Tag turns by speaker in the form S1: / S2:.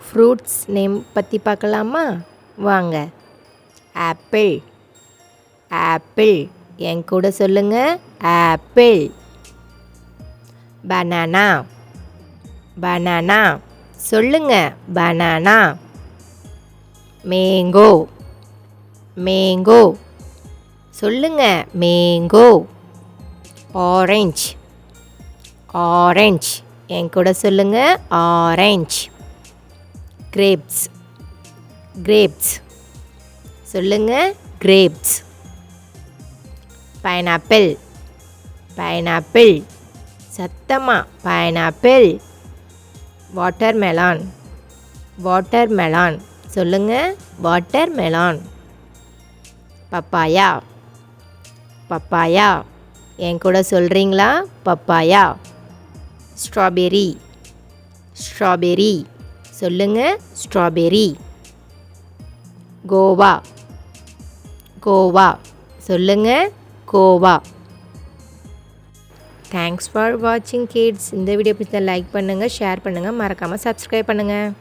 S1: Fruits name பற்றி பார்க்கலாமா? வாங்க. ஆப்பிள். ஆப்பிள். என் கூட சொல்லுங்க. ஆப்பிள். பனானா. பனானா. சொல்லுங்க. பனானா. மேங்கோ. மேங்கோ. சொல்லுங்க. மேங்கோ. ஆரஞ்ச். ஆரஞ்ச். என் கூட சொல்லுங்க. ஆரஞ்ச். கிரேப்ஸ். கிரேப்ஸ். சொல்லுங்க. கிரேப்ஸ். பைனாப்பிள். பைனாப்பிள். சத்தமா. பைனாப்பிள். வாட்டர்மெலான். வாட்டர்மெலான். சொல்லுங்க. வாட்டர்மெலான். பப்பாயா. பப்பாயா. என் கூட சொல்கிறீங்களா? பப்பாயா. ஸ்ட்ராபெரி. ஸ்ட்ராபெரி. சொல்லுங்க. ஸ்ட்ராபெரி. கோவா. கோவா. சொல்லுங்க. கோவா. தேங்க்ஸ் ஃபார் வாட்சிங் கிட்ஸ். இந்த வீடியோ பிடிச்சா லைக் பண்ணுங்கள், ஷேர் பண்ணுங்கள், மறக்காமல் சப்ஸ்கிரைப் பண்ணுங்கள்.